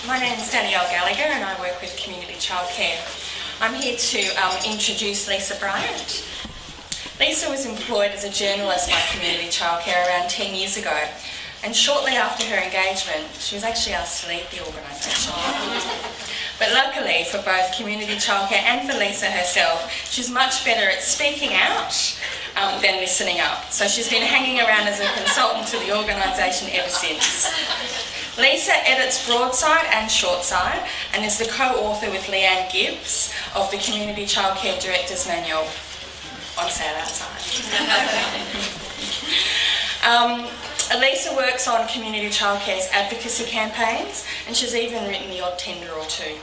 My name is Danielle Gallagher and I work with Community Child Care. I'm here to introduce Lisa Bryant. Lisa was employed as a journalist by Community Child Care around 10 years ago, and shortly after her engagement she was actually asked to leave the organisation. But luckily for both Community Child Care and for Lisa herself, she's much better at speaking out than listening up. So she's been hanging around as a consultant to the organisation ever since. Lisa edits Broadside and Shortside and is the co-author with Leanne Gibbs of the Community Child Care Director's Manual, on sale outside. Lisa works on Community Child Care's advocacy campaigns, and she's even written the odd tender or two.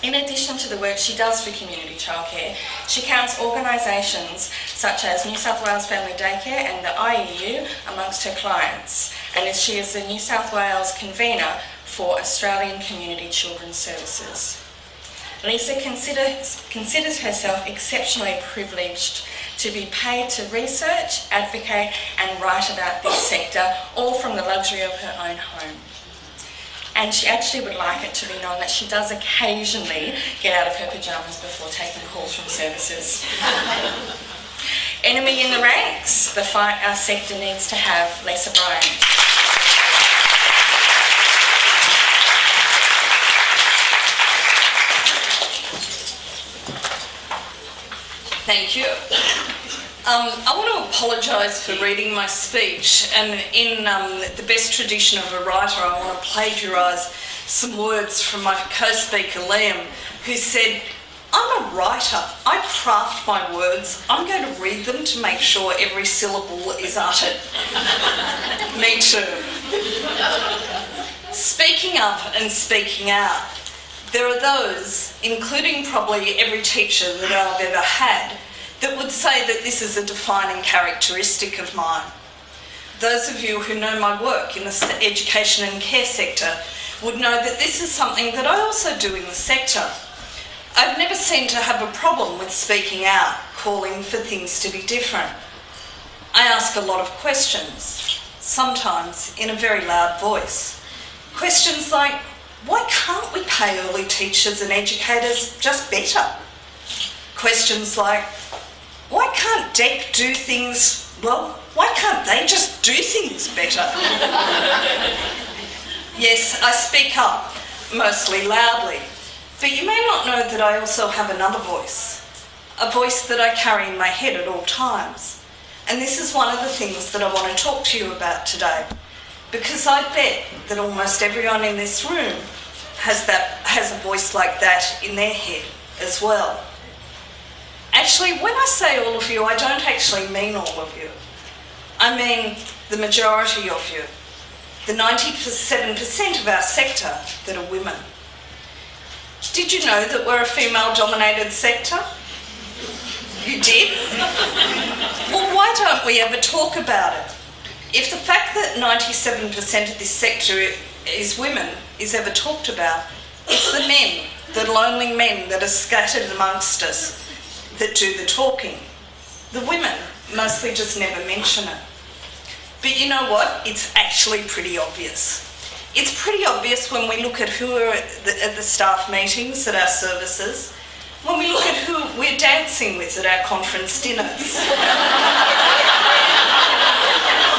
In addition to the work she does for Community Child Care, she counts organisations such as New South Wales Family Daycare and the IEU amongst her clients, and she is the New South Wales convener for Australian Community Children's Services. Lisa considers herself exceptionally privileged to be paid to research, advocate and write about this sector, all from the luxury of her own home. And she actually would like it to be known that she does occasionally get out of her pyjamas before taking calls from services. Enemy in the ranks, the fight our sector needs to have, Lisa Bryant. Thank you. I want to apologise for reading my speech, and in the best tradition of a writer, I want to plagiarise some words from my co-speaker Liam, who said, "I'm a writer, I craft my words, I'm going to read them to make sure every syllable is uttered." Me too. Speaking up and speaking out. There are those, including probably every teacher that I've ever had, that would say that this is a defining characteristic of mine. Those of you who know my work in the education and care sector would know that this is something that I also do in the sector. I've never seemed to have a problem with speaking out, calling for things to be different. I ask a lot of questions, sometimes in a very loud voice. Questions like, why can't we pay early teachers and educators just better? Questions like, why can't DEC do things, well, why can't they just do things better? Yes, I speak up, mostly loudly, but you may not know that I also have another voice, a voice that I carry in my head at all times. And this is one of the things that I want to talk to you about today, because I bet that almost everyone in this room has a voice like that in their head as well. Actually, when I say all of you, I don't actually mean all of you. I mean the majority of you, the 97% of our sector that are women. Did you know that we're a female-dominated sector? You did? Well, why don't we ever talk about it? If the fact that 97% of this sector is women is ever talked about, it's the men, the lonely men that are scattered amongst us, that do the talking. The women mostly just never mention it. But you know what? It's actually pretty obvious. It's pretty obvious when we look at who are at the staff meetings at our services, when we look at who we're dancing with at our conference dinners,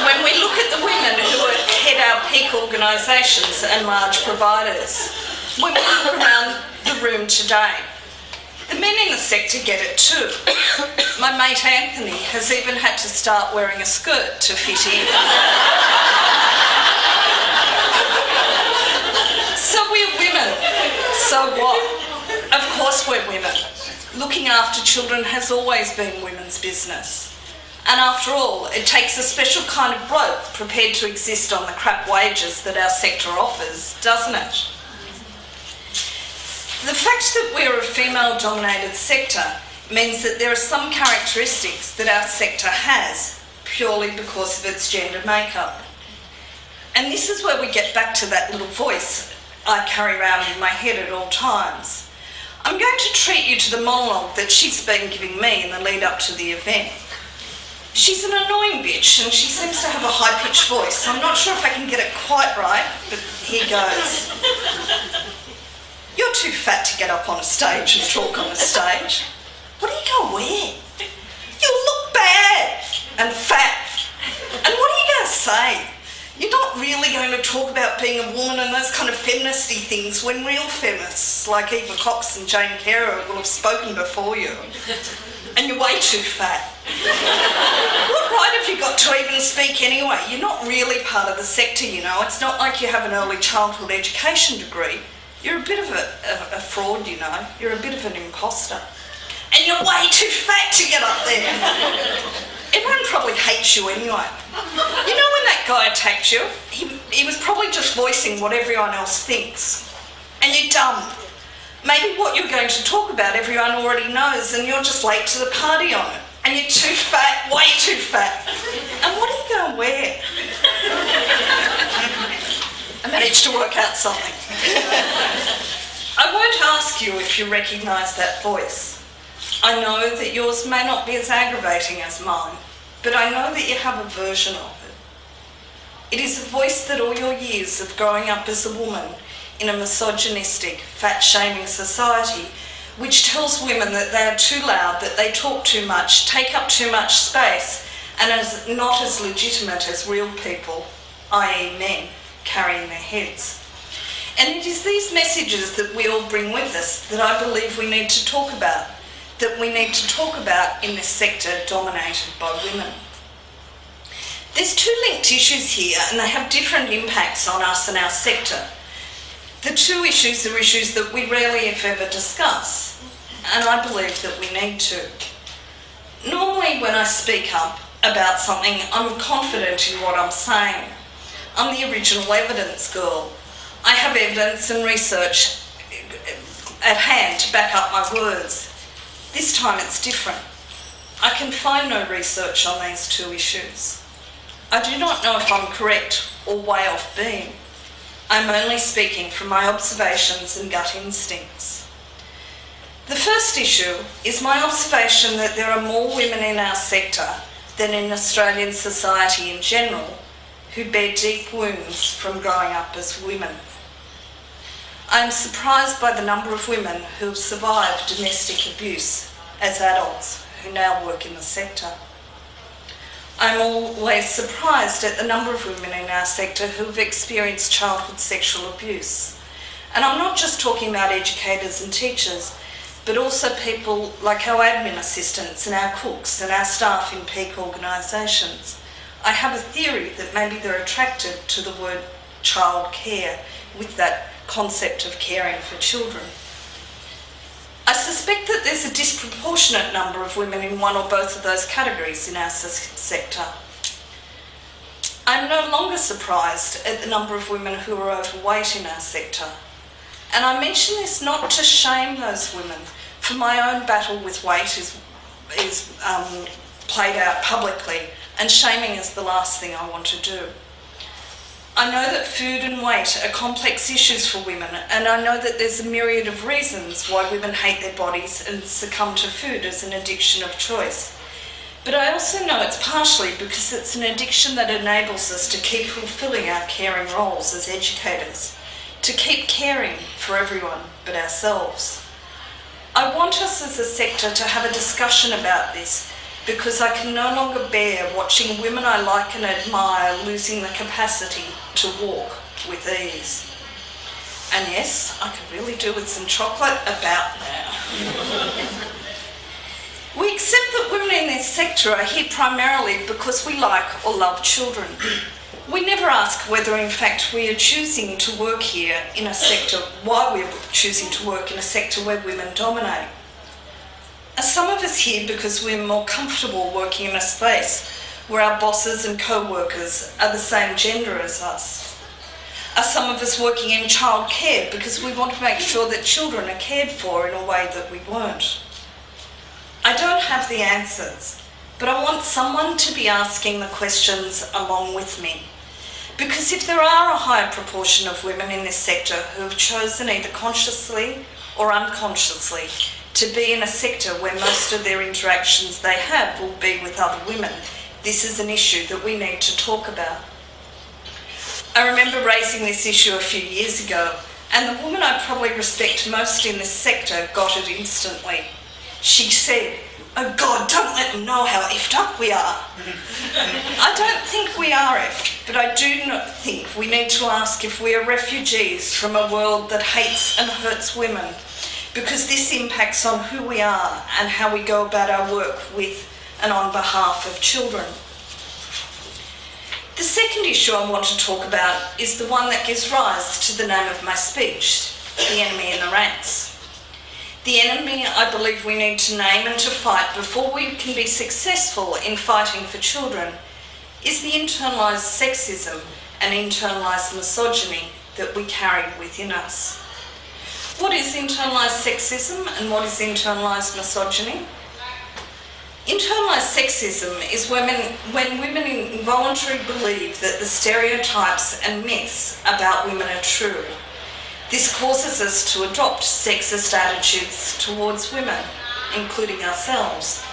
when we look at the women who head our peak organisations and large providers, when we look around the room today. The men in the sector get it too. My mate Anthony has even had to start wearing a skirt to fit in. So we're women. So what? Of course we're women. Looking after children has always been women's business. And after all, it takes a special kind of bloke prepared to exist on the crap wages that our sector offers, doesn't it? The fact that we're a female-dominated sector means that there are some characteristics that our sector has purely because of its gender makeup. And this is where we get back to that little voice I carry around in my head at all times. I'm going to treat you to the monologue that she's been giving me in the lead up to the event. She's an annoying bitch and she seems to have a high-pitched voice. I'm not sure if I can get it quite right, but here goes. You're too fat to get up on a stage and talk on a stage. What are you going to wear? You look bad and fat. And what are you going to say? You're not really going to talk about being a woman and those kind of feministy things when real feminists like Eva Cox and Jane Carroll will have spoken before you. And you're way too fat. What right have you got to even speak anyway? You're not really part of the sector, you know. It's not like you have an early childhood education degree. You're a bit of a fraud, you know. You're a bit of an imposter. And you're way too fat to get up there. Everyone probably hates you anyway. You know when that guy attacked you? He was probably just voicing what everyone else thinks. And you're dumb. Maybe what you're going to talk about everyone already knows and you're just late to the party on it. And you're too fat, way too fat. And what are you going to wear? I managed to work out something. I won't ask you if you recognise that voice. I know that yours may not be as aggravating as mine, but I know that you have a version of it. It is a voice that all your years of growing up as a woman in a misogynistic, fat-shaming society, which tells women that they are too loud, that they talk too much, take up too much space, and are not as legitimate as real people, i.e. men, carrying their heads. And it is these messages that we all bring with us that I believe we need to talk about, that we need to talk about in this sector dominated by women. There's two linked issues here and they have different impacts on us and our sector. The two issues are issues that we rarely if ever discuss, and I believe that we need to. Normally when I speak up about something, I'm confident in what I'm saying. I'm the original evidence girl. I have evidence and research at hand to back up my words. This time it's different. I can find no research on these two issues. I do not know if I'm correct or way off beam. I'm only speaking from my observations and gut instincts. The first issue is my observation that there are more women in our sector than in Australian society in general who bear deep wounds from growing up as women. I am surprised by the number of women who have survived domestic abuse as adults who now work in the sector. I'm always surprised at the number of women in our sector who have experienced childhood sexual abuse. And I'm not just talking about educators and teachers, but also people like our admin assistants and our cooks and our staff in peak organisations. I have a theory that maybe they're attracted to the word child care with that concept of caring for children. I suspect that there's a disproportionate number of women in one or both of those categories in our sector. I'm no longer surprised at the number of women who are overweight in our sector. And I mention this not to shame those women, for my own battle with weight is played out publicly, and shaming is the last thing I want to do. I know that food and weight are complex issues for women, and I know that there's a myriad of reasons why women hate their bodies and succumb to food as an addiction of choice. But I also know it's partially because it's an addiction that enables us to keep fulfilling our caring roles as educators, to keep caring for everyone but ourselves. I want us as a sector to have a discussion about this, because I can no longer bear watching women I like and admire losing the capacity to walk with ease. And yes, I could really do with some chocolate about now. We accept that women in this sector are here primarily because we like or love children. We never ask whether in fact we are choosing to work here in a sector, why we're choosing to work in a sector where women dominate. Are some of us here because we're more comfortable working in a space where our bosses and co-workers are the same gender as us? Are some of us working in child care because we want to make sure that children are cared for in a way that we weren't? I don't have the answers, but I want someone to be asking the questions along with me. Because if there are a higher proportion of women in this sector who have chosen either consciously or unconsciously to be in a sector where most of their interactions they have will be with other women, this is an issue that we need to talk about. I remember raising this issue a few years ago, and the woman I probably respect most in this sector got it instantly. She said, "Oh God, don't let them know how effed up we are." I don't think we are effed, but I do not think we need to ask if we are refugees from a world that hates and hurts women, because this impacts on who we are and how we go about our work with and on behalf of children. The second issue I want to talk about is the one that gives rise to the name of my speech, the enemy in the ranks. The enemy I believe we need to name and to fight before we can be successful in fighting for children is the internalised sexism and internalised misogyny that we carry within us. What is internalised sexism and what is internalised misogyny? Internalised sexism is when women involuntarily believe that the stereotypes and myths about women are true. This causes us to adopt sexist attitudes towards women, including ourselves.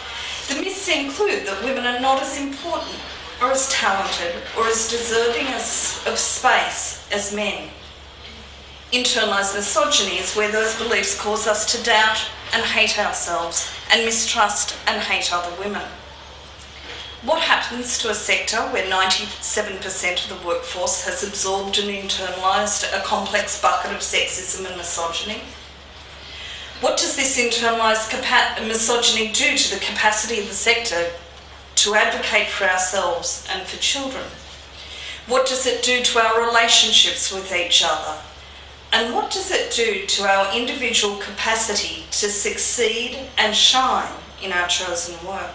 The myths include that women are not as important or as talented or as deserving of space as men. Internalised misogyny is where those beliefs cause us to doubt and hate ourselves and mistrust and hate other women. What happens to a sector where 97% of the workforce has absorbed and internalised a complex bucket of sexism and misogyny? What does this internalised misogyny do to the capacity of the sector to advocate for ourselves and for children? What does it do to our relationships with each other? And what does it do to our individual capacity to succeed and shine in our chosen work?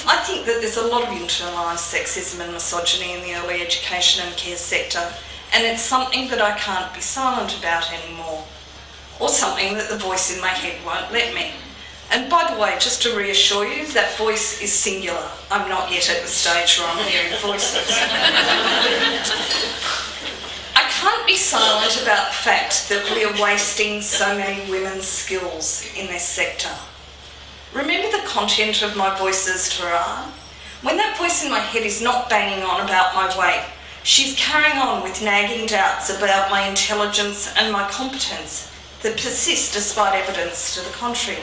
I think that there's a lot of internalised sexism and misogyny in the early education and care sector, and it's something that I can't be silent about anymore, or something that the voice in my head won't let me. And by the way, just to reassure you, that voice is singular. I'm not yet at the stage where I'm hearing voices. I can't be silent about the fact that we are wasting so many women's skills in this sector. Remember the content of my voices to her? When that voice in my head is not banging on about my weight, she's carrying on with nagging doubts about my intelligence and my competence that persist despite evidence to the contrary.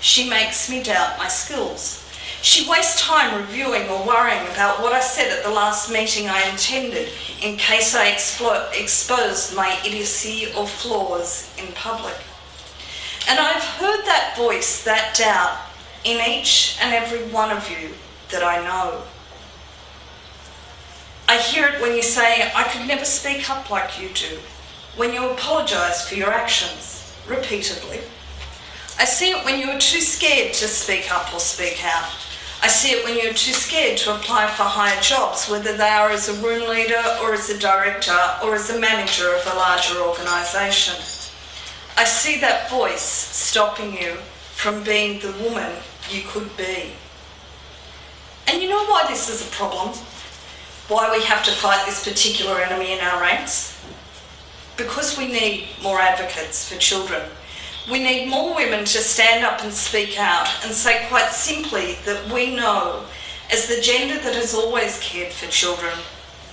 She makes me doubt my skills. She wastes time reviewing or worrying about what I said at the last meeting I attended in case I exposed my idiocy or flaws in public. And I've heard that voice, that doubt, in each and every one of you that I know. I hear it when you say, "I could never speak up like you do," when you apologise for your actions, repeatedly. I see it when you are too scared to speak up or speak out. I see it when you're too scared to apply for higher jobs, whether they are as a room leader or as a director or as a manager of a larger organisation. I see that voice stopping you from being the woman you could be. And you know why this is a problem? Why we have to fight this particular enemy in our ranks? Because we need more advocates for children. We need more women to stand up and speak out and say quite simply that we know, as the gender that has always cared for children,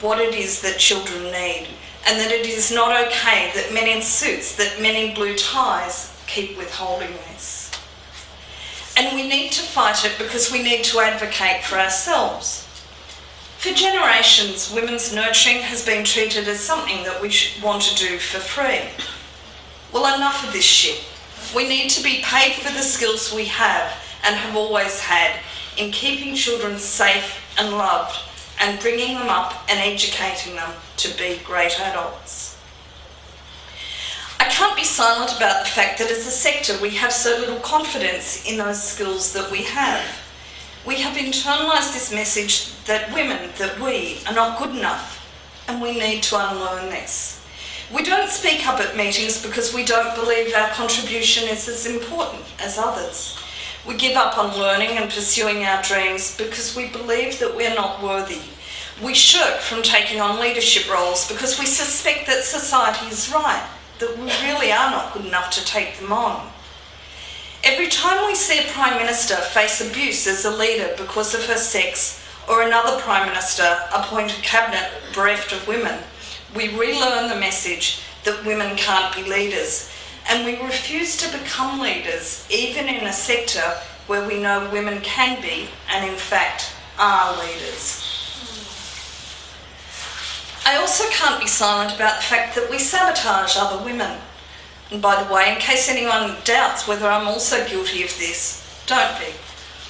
what it is that children need, and that it is not okay that men in suits, that men in blue ties keep withholding this. And we need to fight it because we need to advocate for ourselves. For generations, women's nurturing has been treated as something that we want to do for free. Well, enough of this shit. We need to be paid for the skills we have and have always had in keeping children safe and loved and bringing them up and educating them to be great adults. I can't be silent about the fact that as a sector we have so little confidence in those skills that we have. We have internalised this message that women, that we, are not good enough, and we need to unlearn this. We don't speak up at meetings because we don't believe our contribution is as important as others. We give up on learning and pursuing our dreams because we believe that we're not worthy. We shirk from taking on leadership roles because we suspect that society is right, that we really are not good enough to take them on. Every time we see a Prime Minister face abuse as a leader because of her sex, or another Prime Minister appoint a cabinet bereft of women, we relearn the message that women can't be leaders, and we refuse to become leaders even in a sector where we know women can be and in fact are leaders. I also can't be silent about the fact that we sabotage other women. And by the way, in case anyone doubts whether I'm also guilty of this, don't be.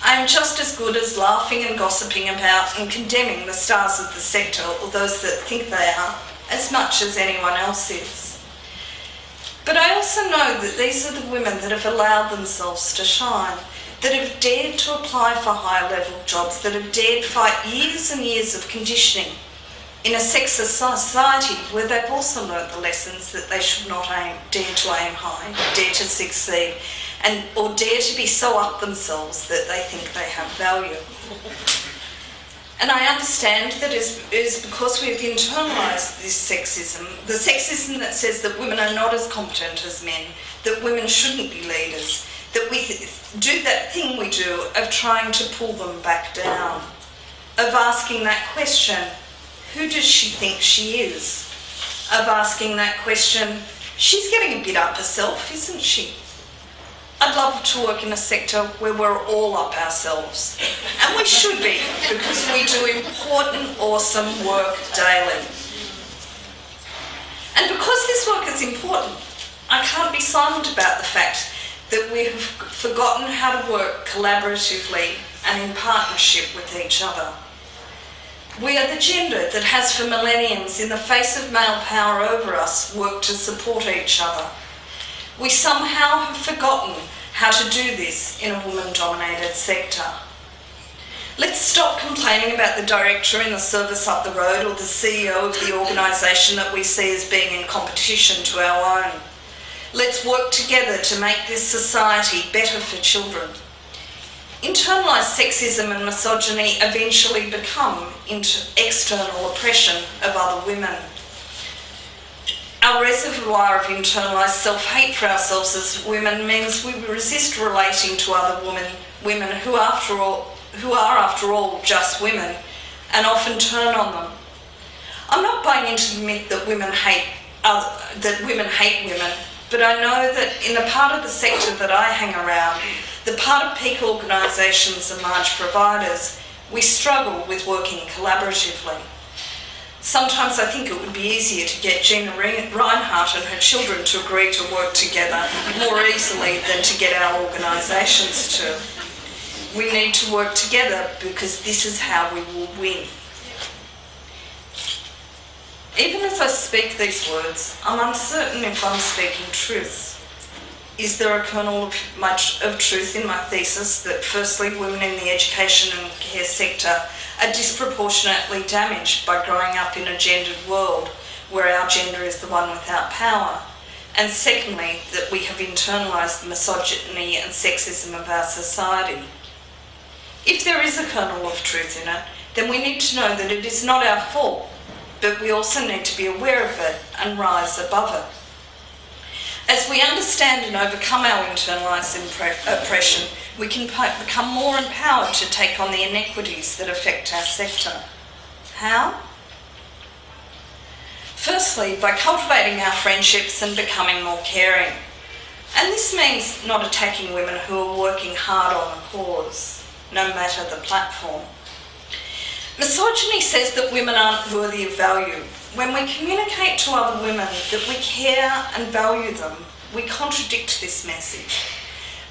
I am just as good as laughing and gossiping about and condemning the stars of the sector, or those that think they are, as much as anyone else is. But I also know that these are the women that have allowed themselves to shine, that have dared to apply for higher level jobs, that have dared fight years and years of conditioning in a sexist society where they've also learnt the lessons that they should not dare to aim high, dare to succeed, or dare to be so up themselves that they think they have value. And I understand that it is because we have internalised this sexism, the sexism that says that women are not as competent as men, that women shouldn't be leaders, that we do that thing we do of trying to pull them back down, of asking that question, who does she think she is? Of asking that question, she's getting a bit up herself, isn't she? I'd love to work in a sector where we're all up ourselves. And we should be, because we do important, awesome work daily. And because this work is important, I can't be silent about the fact that we have forgotten how to work collaboratively and in partnership with each other. We are the gender that has for millenniums, in the face of male power over us, worked to support each other. We somehow have forgotten how to do this in a woman-dominated sector. Let's stop complaining about the director in the service up the road or the CEO of the organisation that we see as being in competition to our own. Let's work together to make this society better for children. Internalised sexism and misogyny eventually become external oppression of other women. Our reservoir of internalised self-hate for ourselves as women means we resist relating to other women who are after all just women, and often turn on them. I'm not buying into the myth that women hate women, but I know that in the part of the sector that I hang around, the part of peak organisations and large providers, we struggle with working collaboratively. Sometimes I think it would be easier to get Gina Reinhardt and her children to agree to work together more easily than to get our organisations to. We need to work together because this is how we will win. Even as I speak these words, I'm uncertain if I'm speaking truth. Is there a kernel of truth in my thesis that firstly women in the education and care sector are disproportionately damaged by growing up in a gendered world where our gender is the one without power, and secondly that we have internalised the misogyny and sexism of our society? If there is a kernel of truth in it, then we need to know that it is not our fault, but we also need to be aware of it and rise above it. As we understand and overcome our internalised oppression, we can become more empowered to take on the inequities that affect our sector. How? Firstly, by cultivating our friendships and becoming more caring. And this means not attacking women who are working hard on a cause, no matter the platform. Misogyny says that women aren't worthy of value. When we communicate to other women that we care and value them, we contradict this message.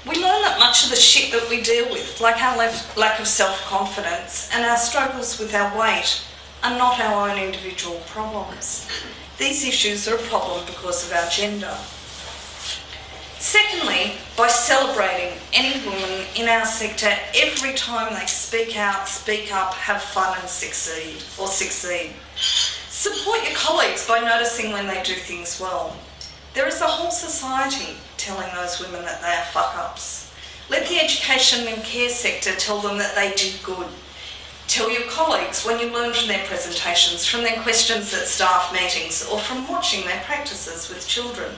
We learn that much of the shit that we deal with, like our lack of self-confidence and our struggles with our weight, are not our own individual problems. These issues are a problem because of our gender. Secondly, by celebrating any woman in our sector every time they speak out, speak up, have fun and succeed. Support your colleagues by noticing when they do things well. There is a whole society telling those women that they are fuck-ups. Let the education and care sector tell them that they did good. Tell your colleagues when you learn from their presentations, from their questions at staff meetings, or from watching their practices with children.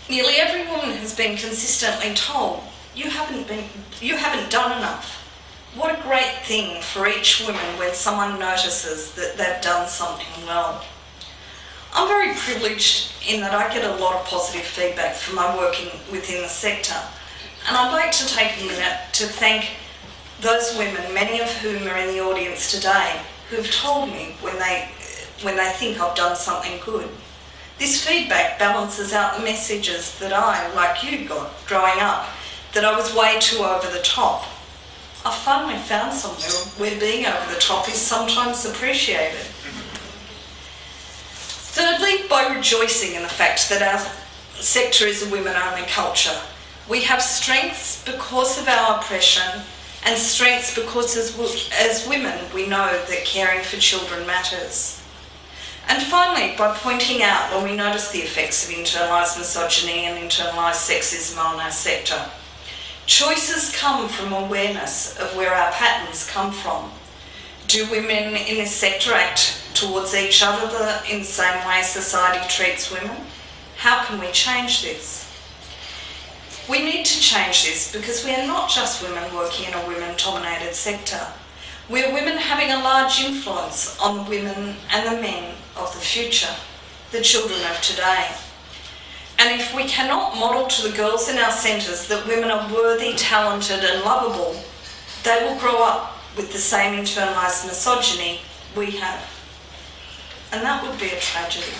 Nearly every woman has been consistently told, you haven't done enough. What a great thing for each woman when someone notices that they've done something well. I'm very privileged in that I get a lot of positive feedback from my working within the sector, and I'd like to take a minute to thank those women, many of whom are in the audience today, who've told me when they think I've done something good. This feedback balances out the messages that I, like you, got growing up, that I was way too over the top. I finally found somewhere where being over the top is sometimes appreciated. Thirdly, by rejoicing in the fact that our sector is a women-only culture. We have strengths because of our oppression and strengths because as women we know that caring for children matters. And finally, by pointing out when we notice the effects of internalised misogyny and internalised sexism on our sector. Choices come from awareness of where our patterns come from. Do women in this sector act towards each other in the same way society treats women? How can we change this? We need to change this because we are not just women working in a women-dominated sector. We are women having a large influence on the women and the men of the future, the children of today. And if we cannot model to the girls in our centres that women are worthy, talented and lovable, they will grow up with the same internalised misogyny we have. And that would be a tragedy.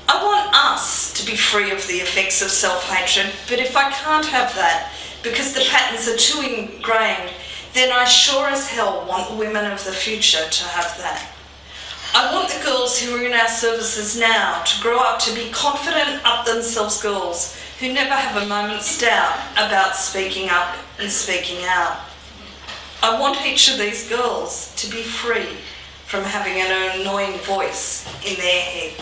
I want us to be free of the effects of self-hatred, but if I can't have that because the patterns are too ingrained, then I sure as hell want women of the future to have that. I want the girls who are in our services now to grow up to be confident up themselves girls who never have a moment's doubt about speaking up and speaking out. I want each of these girls to be free from having an annoying voice in their head.